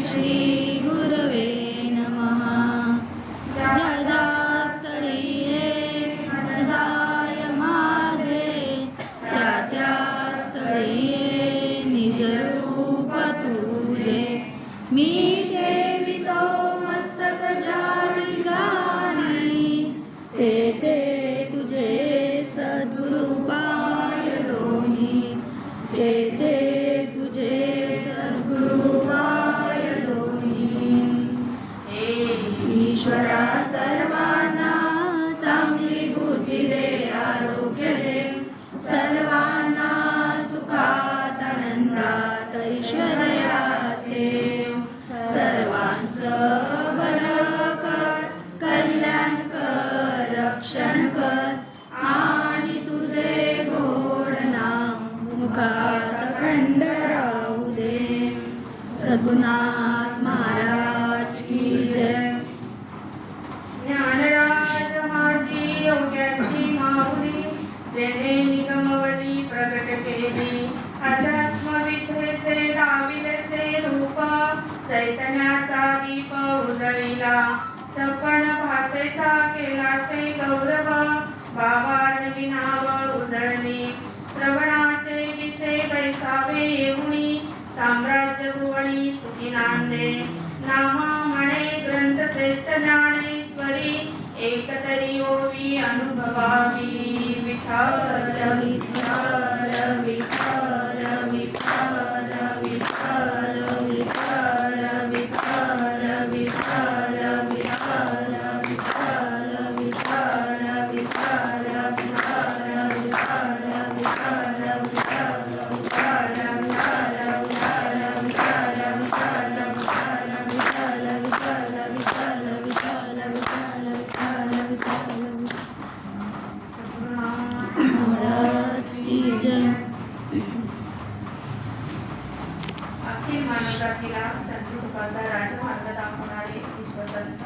श्री गुरवे नमः. ज्या ज्या स्थळी हे जाय माझे त्या त्या स्थळी ये निजरूप तुझे. मी ठेवितो मस्तक ज्या ठिकाणी ते ते तुझे सद्गुरु पाय दोन्ही. ते ते तुझे सद्गुरु पाय दोन्ही. ईश्वरा सर्वांना चांगली बुद्धी दे, आरोग्य दे, सर्वांना सुखात आनंदात ऐश्वर्यात ठेव. सर्वांचं भलं कर, कल्याण कर, रक्षण कर आणि तुझे गोड नाम मुखात अखंड राहू दे. सद्गुरुनाथ महाराज की जय. ज्ञानराज माझी योग्याची माऊली, जेणे निगमवली प्रगट केली. अध्यात्मविद्येचे दाविलेचे रूप, चैतन्याचा दीप उजळीला. छप्पन भाषेचा केलासे गौरव, बाबांनी नाव उजळणी. श्रवणाचे विषय बैसावे येऊनी, साम्राज्य भुवनी सुखी नांदे. नामा म्हणे ग्रंथ श्रेष्ठ ज्ञानेश्वरी, एकतरी ओवी अनुभवावी. विठ्ठल विठ्ठल विठ्ठल विठ्ठल विठ्ठल विठ्ठल विठ्ठल विठ्ठल विठ्ठल विठ्ठल विठ्ठल महाराज की जय. अखिल मानवजातीला संत सुखाचा राजमार्ग दाखवणारे विश्वसंत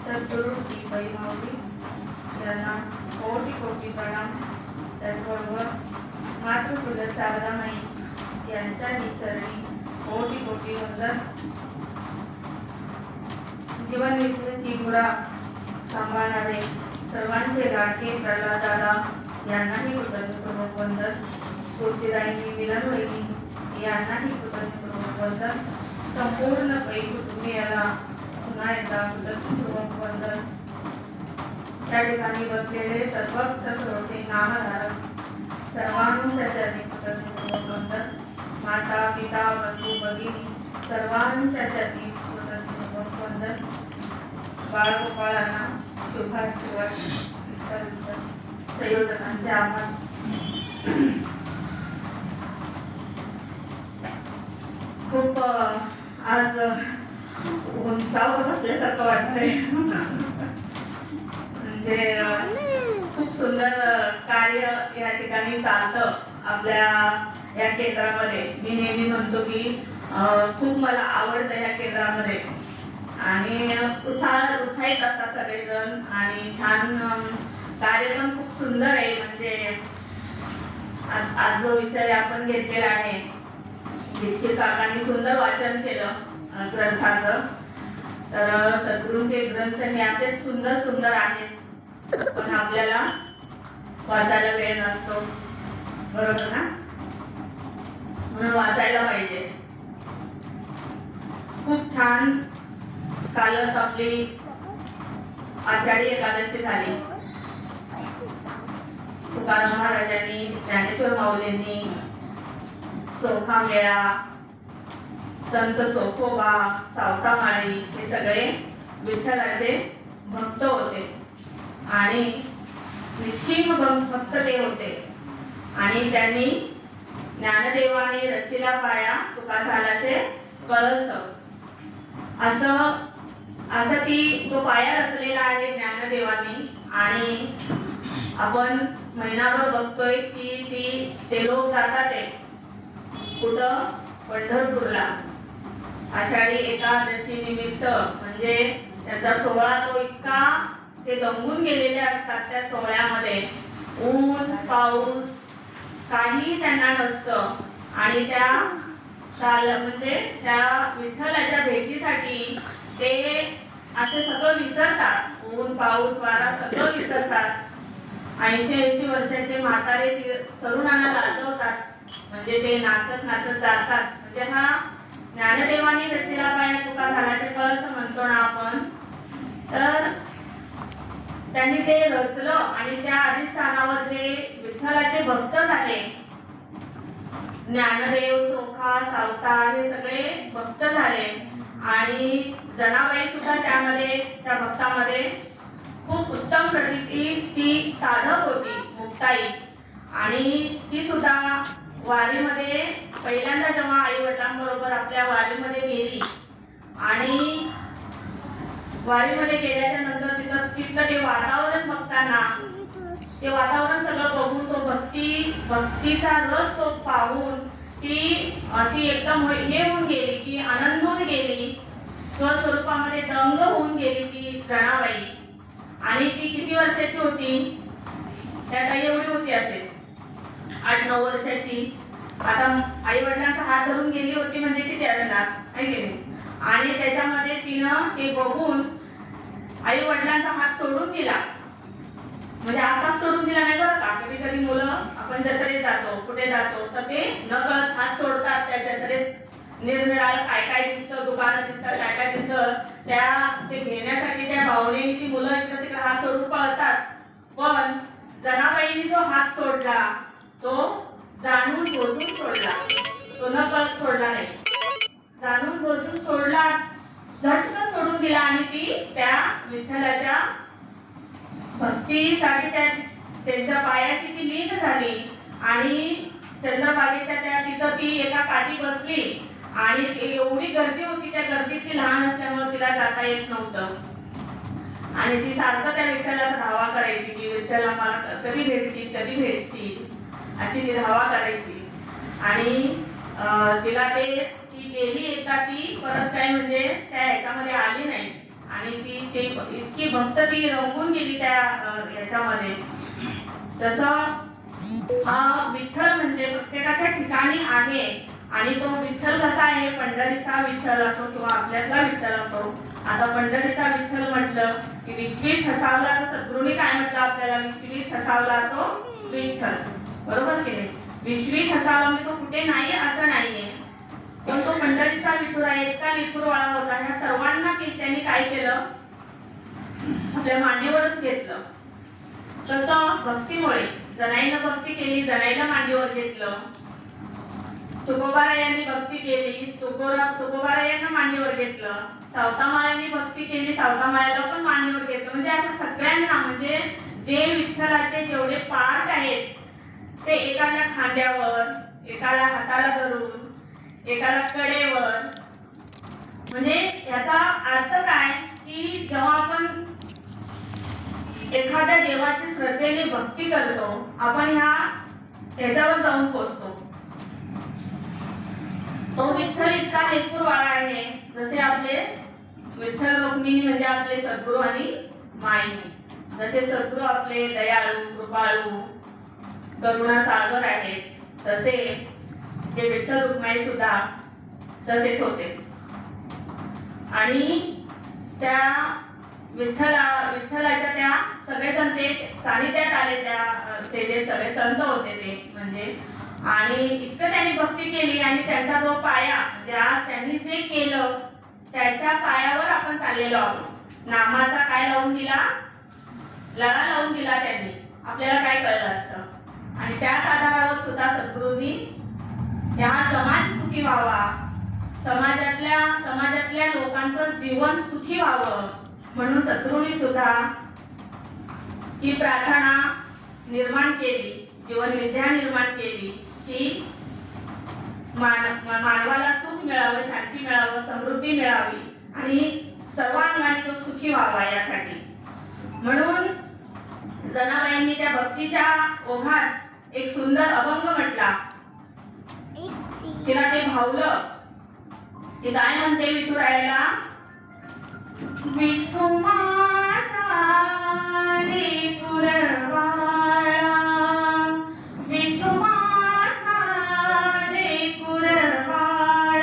सद्गुरु श्री माऊली यांना कोटी कोटी प्रणाम. त्याचबरोबर मातृकुल शारदामाई यांच्या चरणी कोटी कोटी वंदन. जीवन मृत्यूची मुरा सांभाळणारे सर्वांचे लाडके प्रल्हाद दादा यांनाही कृतज्ञपूर्वक वंदन. स्फूर्तिदायिनी मिलन वहिनी यांनाही कृतज्ञपूर्वक वंदन. संपूर्ण पै कुटुंबियाला पुन्हा एकदा कृतज्ञपूर्वक वंदन. त्या ठिकाणी बसलेले सर्वत्र श्रोते नामधारक सर्वांच्या कृतज्ञपूर्वक वंदन. माता पिता बंधू भगिनी सर्वांच्या कृतज्ञपूर्वक वंदन. बाळगोपाळांना शुभाशीर्वाद. संयोजकांचे आभार. खूप आज उंचावर बसल्यासारखं वाटतंय. म्हणजे खूप सुंदर कार्य या ठिकाणी चालतं आपल्या या केंद्रामध्ये. मी नेहमी म्हणतो की खूप मला आवडतं या केंद्रामध्ये आणि उत्साहित असतात सगळेजण आणि छान कार्य पण खूप सुंदर आहे. म्हणजे आज जो विचार आपण घेतलेला आहे, दीक्षित काकांनी सुंदर वाचन केलं ग्रंथाचं. तर सद्गुरूंचे ग्रंथ हे असेच सुंदर सुंदर आहेत, पण आपल्याला वाचायला वेळ नसतो, बरोबर ना? म्हणून वाचायला पाहिजे. खूप छान कालच आपली आषाढी एकादशी झाली. तुकाराम महाराजांनी, ज्ञानेश्वर माऊलींनी चोखा मेळा, संत चोखोबा, सावतामाळी हे सगळे विठ्ठलाचे भक्त होते आणि निश्चिम भक्त ते होते. आणि त्यांनी ज्ञानदेवाने रचिला पाया तुका झालाचे कळस, असं ती तो पाया रचलेला आहे ज्ञानदेवानी. आणि आपण महिनाभर बघतोय की ते लोक जातात कुठं, पंढरपूरला आषाढी एकादशी निमित्त. म्हणजे त्याचा सोहळा तो इतका ते दंगून गेलेले असतात त्या सोहळ्यामध्ये. ऊन पाऊस काही त्यांना नसतं आणि त्या म्हणजे त्या विठ्ठलाच्या भेटीसाठी ते असे सगळं विसरतात, ऊन पाऊस वारा सगळं विसरतात. 80 वर्षाचे म्हातारे तरुणांना लाजवतात, म्हणजे ते नाचत नाचत जातात. म्हणजे हा ज्ञानदेवानी रचलेला पाय तुका झाल्याचे कळस म्हणतो ना आपण. तर त्यांनी ते रचलं आणि त्या अधिष्ठानावर जे विठ्ठलाचे भक्त झाले, ज्ञानदेव, चोखा, सावता हे सगळे भक्त झाले. आणि जनाबाई सुद्धा त्यामध्ये, त्या भक्तामध्ये खूप उत्तम प्रतीची ती साधक होती, मुक्ताई. आणि ती सुद्धा वारीमध्ये पहिल्यांदा जेव्हा आई वडिलांबरोबर आपल्या वारीमध्ये गेली आणि वारीमध्ये गेल्याच्या नंतर तिथलं ते वातावरण बघताना, ते वातावरण सगळं बघून तो भक्तीचा रस तो पाहून ती अशी एकदम हे होऊन गेली, ती आनंदून गेली, स्वस्वरूपामध्ये दंग होऊन गेली ती जनाबाई. आणि ती किती वर्षाची होती? त्या ताई एवढी होती असेल, 8-9 वर्षाची. आता आई वडिलांचा हात धरून गेली होती म्हणजे किती असणार, आहे की नाही? आणि त्याच्यामध्ये तिनं ते बघून आई वडिलांचा हात सोडून दिला. म्हणजे असाच सोडून दिला नाही बरं का. कधी कधी मुलं आपण जत्रेत जातो, कुठे जातो, तर ते नकळत हात सोडतात. त्या जत्रेत निरनिराळं काय काय दिसतं, दुकानं दिसतात, काय काय दिसतं, ते घेण्यासाठी त्या भावनेने ती मुलं इकडे तिकडे हात सोडून पळतात. पण जनाबाईंनी जो हात सोडला तो जाणून बोजून सोडला, तो नकळत सोडला नाही, जाणून बोजून सोडला, झटकन सोडून दिला. आणि ती त्या विठ्ठलाच्या भक्तीसाठी त्यांच्या पायाची ती लीन झाली. आणि चंद्रभागेच्या त्या तिथं ती एका काठी बसली आणि एवढी गर्दी होती, त्या गर्दीत ती लहान असल्यामुळे तिला जाता येत नव्हतं. आणि ती सारखं त्या विठ्ठलाचा धावा करायची की विठ्ठला मला कधी भेटशील, कधी भेटशील, अशी ती धावा करायची. आणि तिला ती गेली एकदा, ती परत काय म्हणजे त्या ह्याच्यामध्ये आली नाही. आणि ती इतकी भक्त ती रंगून गेली त्या ह्याच्यामध्ये. तसं विठ्ठल म्हणजे प्रत्येकाच्या ठिकाणी आहे. आणि तो विठ्ठल कसा आहे, पंढरीचा विठ्ठल असो किंवा आपल्यातला विठ्ठल असो. आता पंढरीचा विठ्ठल म्हटलं की विश्वी ठसावला, तो सद्गुरूंनी काय म्हटलं आपल्याला, विश्वी ठसावला तो विठ्ठल, बरोबर की नाही? विश्वी ठसावला म्हणजे तो कुठे नाही असं नाहीये, पण तो पंढरीचा विठुर आहे, इतका लिखुरवाळा होता. ह्या सर्वांना त्यांनी काय केलं, आपल्या मांडीवरच घेतलं. तसं भक्तीमुळे जनाईनं भक्ती केली, जनाईला मांडीवर घेतलं. तुकोबारायांनी भक्ती केली, तुकोबारायांना मांडीवर घेतलं. सावतामाळ्यांनी भक्ती केली, सावतामाळ्याला पण मांडीवर घेतलं. म्हणजे असं सगळ्यांना, म्हणजे जे विठ्ठलाचे जेवढे पार्ट आहेत ते एकाला खांद्यावर, एकाला हाताला धरून, एकाला कडेवर. म्हणजे याचा अर्थ काय की जेव्हा आपण एखाद्या देवाची श्रद्धेने भक्ती करतो, आपण ह्याच्यावर जाऊन पोहोचतो. तो विठ्ठल इतका लेकूरवाळा आहे, जसे आपले विठ्ठल रुक्मिणी म्हणजे आपले सद्गुरू आणि माईनी. जसे सद्गुरू आपले दयाळू, कृपाळू, करुणा सागर आहेत, तसे ते विठ्ठल रुक्माई सुद्धा तसेच होते. आणि त्या विठ्ठलाच्या त्या सगळेजण ते सानिध्यात आले, ते जे सगळे संत होते ते म्हणजे. आणि इतकं त्यांनी भक्ती केली आणि त्यांचा जो पाया म्हणजे आज त्यांनी जे केलं त्याच्या पायावर आपण चाललेलो आहोत. नामाचा काय लावून दिला, लळा लावून दिला त्यांनी, आपल्याला काय कळलं असतं. आणि त्याच आधारावर सुद्धा सद्गुरूंनी हा समाज सुखी व्हावा, समाजातल्या लोकांचं जीवन सुखी व्हावं म्हणून सद्गुरूंनी सुद्धा ही प्रार्थना निर्माण केली, जीवन विद्या निर्माण केली की मानवाला सुख मिळावं, शांती मिळावं, समृद्धी मिळावी आणि सर्वांगाने तो सुखी व्हावा यासाठी. म्हणून जनाबाईंनी त्या भक्तीच्या ओघात एक सुंदर अभंग म्हटला. तिला ते भावलं. ती काय म्हणते विठुरायाला, विठू माझा लेकुरवाळा, विठू माझा लेकुरवाळा,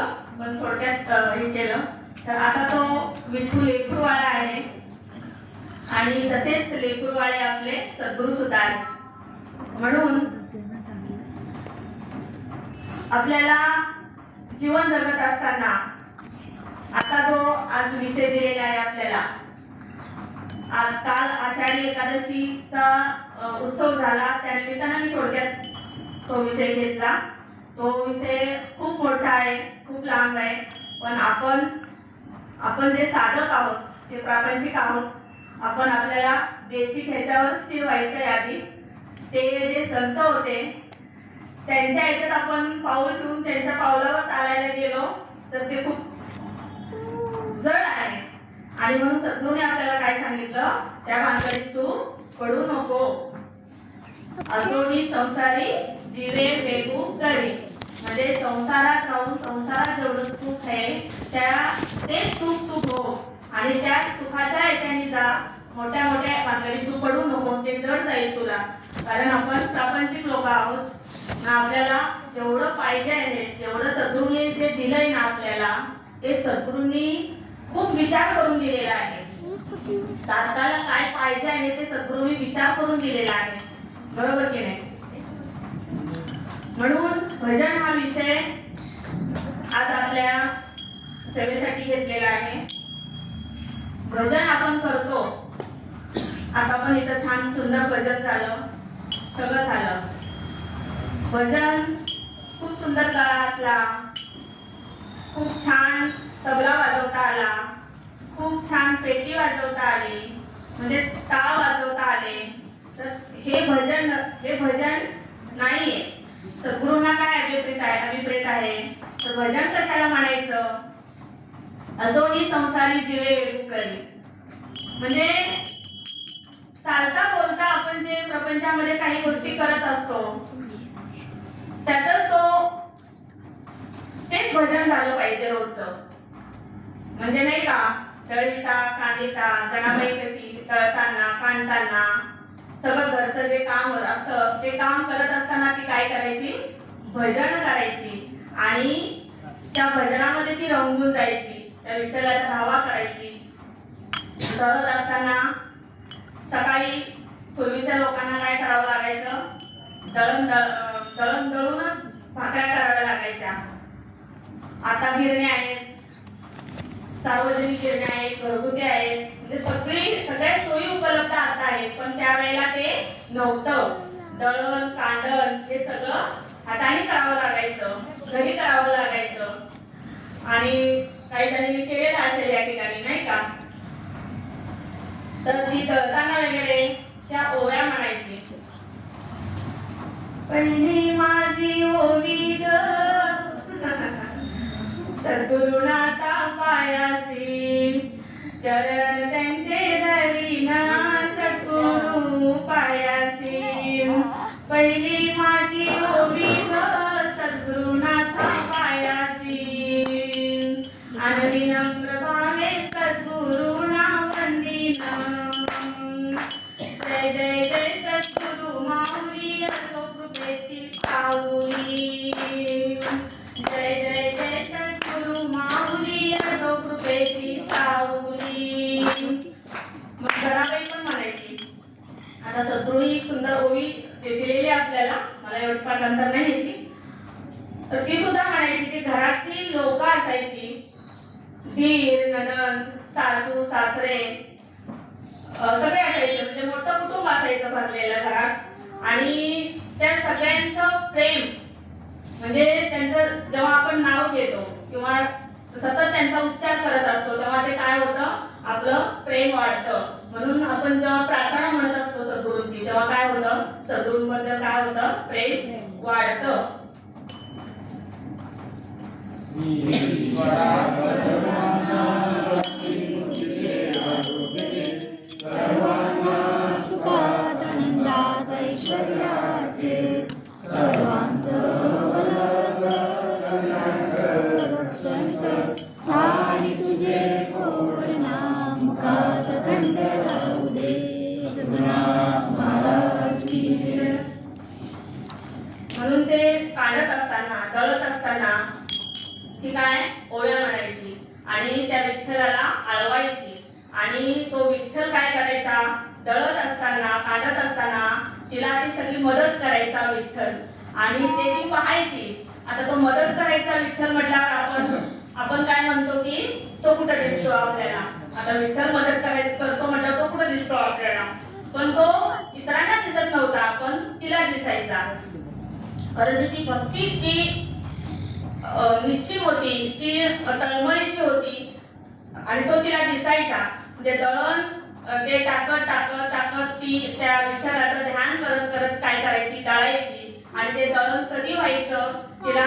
होतं पण थोडक्यात हे केलं. तर असा तो विठू लेकरूवाळा आहे आणि तसेच लेकरूवाळे आपले सद्गुरू सुद्धा आहेत. म्हणून आपल्याला जीवन जगत असताना आता जो आज विषय दिलेला आहे आपल्याला, आज काल आषाढी एकादशीचा उत्सव झाला, त्या निमित्तानं मी थोडक्यात तो विषय घेतला. तो विषय खूप मोठा आहे, खूप लांब आहे, पण आपण जे साधक आहोत, जे प्रापंचिक आहोत, आपण आपल्याला बेसिक ह्याच्यावर स्थिर व्हायचं. आधी ते जे संत होते त्यांच्या ह्याच्यात आपण पाऊल ठेवून त्यांच्या पावलावर चालायला गेलो तर ते खूप जड आहे. आणि म्हणून सद्गुरूने आपल्याला काय सांगितलं, त्या भानगडीत तू पडू नको. असोनी संसारी जीवे वेगू करी. म्हणजे संसारात राहून संसारात जेवढं सुख आहे ते सुख तू भोग आणि त्या सुखाच्या ह्याच्याने जा. मोठ्या मोठ्या भानगडीत तू पडू नको, ते जड जाईल तुला. कारण आपण प्रापंचिक लोक आहोत ना. आपल्याला जेवढं पाहिजे आहे, जेवढं सद्गुरूंनी जे दिलंय ना आपल्याला, ते सद्गुरूंनी खूप विचार करून दिलेला आहे. साधकाला काय पाहिजे आहे ते सद्गुरूंनी विचार करून दिलेला आहे, बरोबर की नाही. म्हणून भजन हा विषय आज आपल्या सेवेसाठी घेतलेला आहे. भजन आपण करतो. आता पण इथं छान सुंदर भजन झालं, सगळं झालं. भजन खूप सुंदर काळा असला, खूप छान तबला वाजवता आला, खूप छान पेटी वाजवता आली, म्हणजे टाळ वाजवता आले, तर हे भजन नाहीये. सद्गुरूंना काय अभिप्रेत आहे, तर भजन कशाला म्हणायचं. असोनी संसारी जीवे वेगू करी. म्हणजे चालता बोलता आपण जे प्रपंचामध्ये काही गोष्टी करत असतो त्यातच तेच भजन झालं पाहिजे रोजचं. म्हणजे नाही का, तळीता कांदिता जनाबाई कशी तळताना कांडताना सगळं घरचं जे काम असतं ते काम करत असताना ती काय करायची, भजन करायची. आणि त्या भजनामध्ये ती रंगून जायची, त्या विठ्ठलाचा धावा करायची. करत असताना सकाळी पूर्वीच्या लोकांना काय करावं लागायचं, दळण दळूनच भाकऱ्या कराव्या लागायच्या. आता गिरण्या आहेत, सार्वजनिक गिरण्या आहेत, घरगुती आहेत, म्हणजे सगळ्या सोयी उपलब्ध आता आहेत. पण त्यावेळेला ते नव्हतं. दळण कांडण हे सगळं हाताने करावं लागायचं, घरी करावं लागायचं. आणि काही जणांनी केलेलं असेल या ठिकाणी, नाही का. तर ती दळताना वगैरे त्या ओव्या म्हणायची. पहिली माझी ओवी ग सद्गुरुनाथा पायासी, चरण त्यांचे धरीना सद्गुरु पायासी. पहिली माझी ओवी ग सद्गुरुनाथा पायासी, आणि विनम्र भावे सद्गुरुना वंदिना. जय जय जय सद्गुरु माऊली असो कृपेची सावली. जय जय जय सद्गुरु माऊली असो कृपेची सावली. मग जनाबाई पण म्हणायची. आता सद्गुरूंनी एक सुंदर ओवी दिलेली आपल्याला, मला एवढी पाठांतर नाही येते, तर ती सुद्धा म्हणायची की घरातली लोक असायची, दीर नणंद सासू सासरे सगळे असायचे. म्हणजे मोठं कुटुंब असायचं भरलेलं घरात. आणि त्या सगळ्यांचं प्रेम, म्हणजे त्यांचं जेव्हा आपण नाव घेतो किंवा सतत त्यांचा उच्चार करत असतो तेव्हा ते काय होतं, आपलं प्रेम वाढतं. म्हणून आपण जेव्हा प्रार्थना म्हणत असतो सद्गुरूंची, तेव्हा काय होतं, सद्गुरूंबद्दल काय होतं, प्रेम वाढतं. सर्वांना सुखात आनंदात ऐश्वर्यात सर्वांचं रक्षण कर आणि तुझे गोड नाम मुखात खंड राहू दे. सद्गुरुनाथ महाराज की जय. म्हणून ते काढत असताना दळत असताना ती काय ओव्या म्हणायची आणि त्या विठ्ठलाला आळवायची आणि तो विठ्ठल काय करायचा, दळत असताना काढत असताना तिला ती सगळी मदत करायचा विठ्ठल आणि ते ती पाहायची. आता तो मदत करायचा विठ्ठल म्हटल्यावर आपण काय म्हणतो की तो कुठे दिसतो आपल्याला. आता विठ्ठल मदत करतो म्हटल्यावर तो कुठे दिसतो आपल्याला, पण तो इतरांना दिसत नव्हता, पण तिला दिसायचा. कारण ती भक्ती ती निश्चित होती, ती तळमळीची होती आणि तो तिला दिसायचा. म्हणजे दळण ते टाकत टाकत टाकत ती त्या विठ्ठलाचं ध्यान करत करत काय करायची, दळायची आणि ते दळण कधी व्हायचं तिला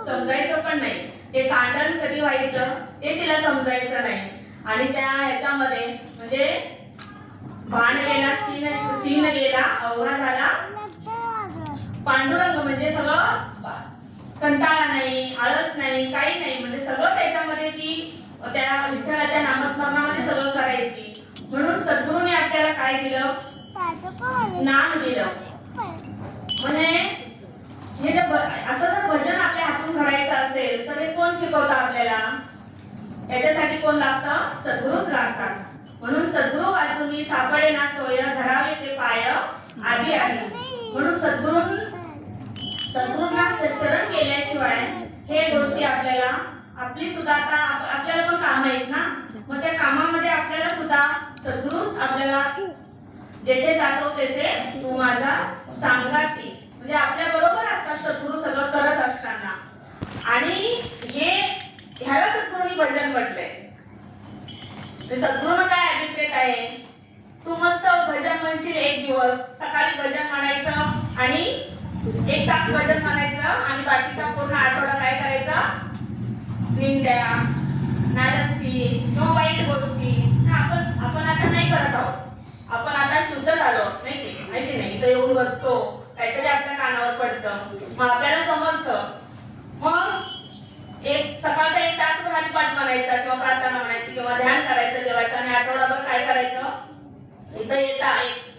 समजायचं पण नाही. ते कांडण कधी व्हायचं ते तिला समजायचं नाही. आणि त्या ह्याच्यामध्ये म्हणजे बाण गेला, सीन गेला, अवघा झाला पांडुरंग. म्हणजे सगळं कंटाळा नाही, आळस नाही, काही नाही, म्हणजे सगळं त्याच्यामध्ये ती त्या विठ्ठलाच्या नामस्मरणामध्ये सगळं करायची. म्हणून सद्गुरूने आपल्याला काय दिलं, नाम दिलं. म्हणजे हे जर असं जर भजन आपल्या हातून घडायचं असेल तर हे कोण शिकवतं आपल्याला, याच्यासाठी कोण लागतं, सद्गुरूच लागतात. म्हणून सद्गुरू वाचूनी सापडे ना सोय, धरावे ते पाय आधी आधी. म्हणून सद्गुरूंना शरण केल्याशिवाय हे गोष्टी आपल्याला आपली सुद्धा आता आपल्याला पण काम आहेत ना, मग त्या कामामध्ये आपल्याला सुद्धा सद्गुरूच आपल्याला जेथे जातो तेथे तू माझा सांगाती, म्हणजे आपल्या बरोबर असतात सद्गुरू सगळं करत असताना. आणि ह्याला सद्गुरूंनी भजन म्हटलंय. सद्गुरूंना काय अभिप्रेत आहे, तू मस्त भजन म्हणशील एक दिवस, सकाळी भजन म्हणायचं आणि 1 तास भजन म्हणायचं आणि बाकीचा पूर्ण आठवडा काय करायचा, निंद्या नालस्ती किंवा वाईट गोष्टी. आपण आता नाही करत आहोत, आपण आता शुद्ध झालो नाही की नाही. इथं येऊन बसतो, काहीतरी आपल्या कानावर पडतं, मग आपल्याला समजतं. मग सकाळचा 1 तास हरिपाठ म्हणायचा किंवा प्रार्थना म्हणायची किंवा ध्यान करायचं देवाचं आणि आठवडाभर काय करायचं, इथं येता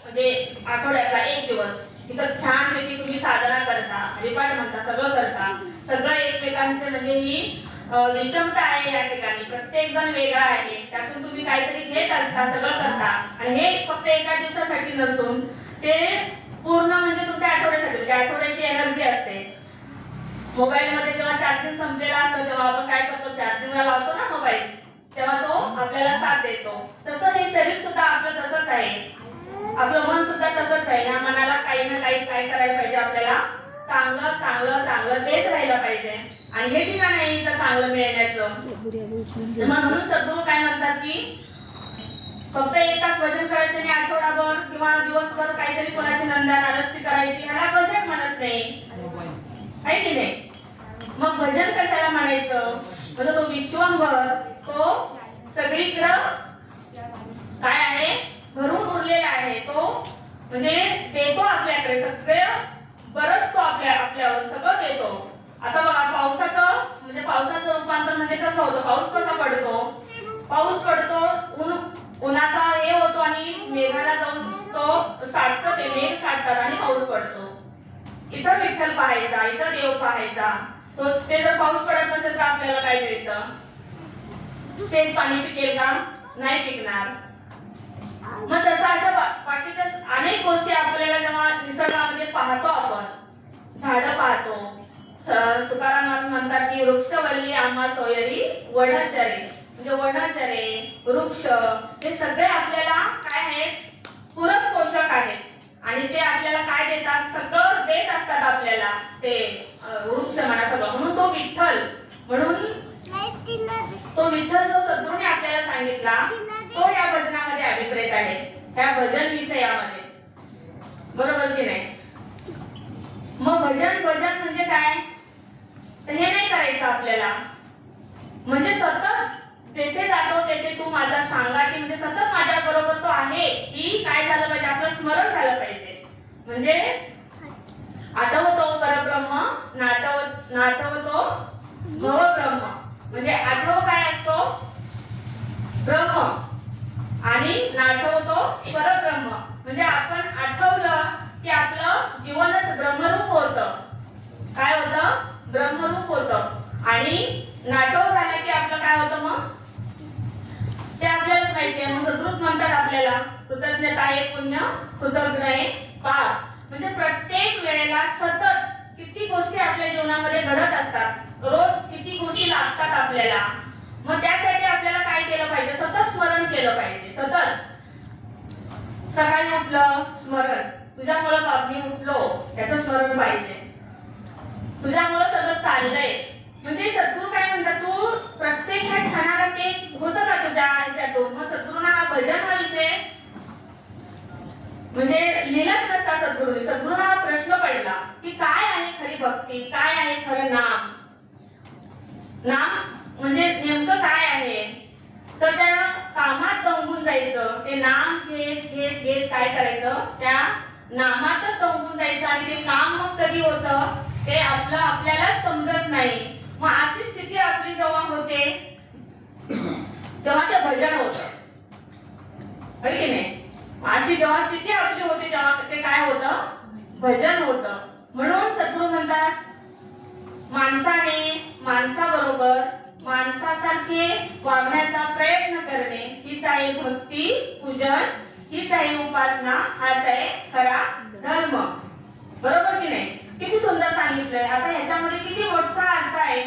म्हणजे आठवड्यातला 1 दिवस इथं छानपैकी तुम्ही साधना करता, हरिपाठ म्हणता, सगळं करता. सगळं एकमेकांचे म्हणजे ही विषमता आहे या ठिकाणी, प्रत्येक जण वेगळा आहे, त्यातून तुम्ही काहीतरी घेत असता, सगळं करता. आणि हे फक्त एका दिवसासाठी नसून ते पूर्ण म्हणजे तुमच्या आठवड्यासाठी, म्हणजे आठवड्याची एनर्जी असते. मोबाईल मध्ये जेव्हा चार्जिंग संपलेला असतं तेव्हा आपण काय करतो, चार्जिंगला लावतो ना मोबाईल, तेव्हा तो आपल्याला साथ देतो. तसं हे शरीर सुद्धा आपलं तसंच आहे, आपलं मन सुद्धा तसंच आहे. या मनाला काही ना काही काय करायला पाहिजे, आपल्याला चांगलं चांगलं चांगलं देत राहिलं पाहिजे. आणि हे ठिकाण आहे तर चांगलं मिळण्याचं. म्हणून सद्गुरू काय म्हणतात की फक्त 1 तास भजन करायचं आणि आठवडाभर किंवा दिवसभर काहीतरी कोणाची नंदा नालस्ती करायची, ह्याला भजन म्हणत नाही, आहे की नाही. मग भजन कशाला म्हणायचं, म्हणजे तो विश्वंभर तो सगळीकडं काय आहे, भरून उरलेला आहे. तो म्हणजे देतो आपल्याकडे सगळं, बरंच तो आपल्यावर सगळं देतो. आता बघा पावसाचं म्हणजे पावसाचं रूपांतर म्हणजे कसं होतं, पाऊस कसा पडतो, पाऊस पडतो, उन्हाचा हे होतो आणि मेघाला जाऊन तो साठतो, ते मेघ साठतात आणि पाऊस पडतो. इथं विठ्ठल पाहायचा, इथं देव पाहायचा. तो ते जर पाऊस पडत नसेल तर आपल्याला काय मिळतं, शेत पाणी पिकेल का, नाही पिकणार. मग तसं असं बाकीच्या अनेक गोष्टी आपल्याला जेव्हा निसर्गामध्ये पाहतो, आपण झाडं पाहतो, तुकाराम म्हणतात की वृक्षवल्ली आम्हा सोयरी वनचरे, म्हणजे वनचरे वृक्ष हे सगळे आपल्याला काय आहेत, पूरक पोषक आहेत. आणि ते आपल्याला काय देतात, सगळं देत असतात आपल्याला ते वृक्ष म्हणा सगळं. म्हणून तो विठ्ठल, म्हणून तो विठ्ठल जो सद्गुरूने आपल्याला सांगितला तो या भजनामध्ये अभिप्रेत आहे, ह्या भजन विषयामध्ये, बरोबर की नाही. मग भजन म्हणजे काय, तर हे नाही करायचं आपल्याला, म्हणजे सतत जेथे जातो तेथे तू माझा सांगाती, म्हणजे सतत माझ्या बरोबर तो आहे ही काय झालं पाहिजे, आपलं स्मरण झालं पाहिजे. म्हणजे आठवतो परब्रह्म, नाठवतो भवब्रह्म. म्हणजे आठव काय असतो, ब्रह्म, आणि नाठवतो परब्रह्म. म्हणजे आपण आठवलं की आपलं जीवनच ब्रह्मरूप होतं, काय होतं, ब्रह्मरूप होतं. आणि नाटो झालं की आपलं काय होतं मग ते आपल्यालाच माहिती आहे. मग सद्गुरूच म्हणतात आपल्याला कृतज्ञता आहे पुण्य कृतज्ञ आहे पाप. म्हणजे प्रत्येक वेळेला सतत किती गोष्टी आपल्या जीवनामध्ये घडत असतात, रोज किती गोष्टी लागतात आपल्याला. मग त्यासाठी आपल्याला काय केलं पाहिजे, सतत स्मरण केलं पाहिजे. सतत सकाळी उठलं स्मरण, तुझ्यामुळं मी उठलो याचं स्मरण पाहिजे, तुझ्यामुळं सगळं चाललंय. म्हणजे सद्गुरू काय म्हणतात, तू प्रत्येक ह्या क्षणाला ते होतं का तुझ्या ह्याच्यातून. मग सद्गुरूंना हा भजन हा विषय म्हणजे लिहिलाच नसता सद्गुरूंनी. सद्गुरूंना हा प्रश्न पडला की काय आहे खरी भक्ती, काय आहे खरं नाम. नाम म्हणजे नेमकं काय आहे. तर त्या कामात दंगून जायचं, ते नाम घेत घेत घेत काय करायचं, त्या नामातच दंगून जायचं. आणि ते काम मग कधी होतं ते आपल्यालाच समजत नाही. मग अशी स्थिती आपली जेव्हा होते तेव्हा ते भजन होतं, है की नाही. अशी जेव्हा स्थिती आपली होते तेव्हा ते काय होतं, भजन होतं. म्हणून सद्गुरू म्हणतात माणसाने माणसाबरोबर माणसासारखे वागण्याचा प्रयत्न करणे हीच आहे भक्ती पूजन, हीच आहे उपासना, हाच आहे खरा धर्म. बरोबर की नाही. किती सुंदर सांगितलंय. आता ह्याच्यामध्ये किती मोठा अर्थ आहे.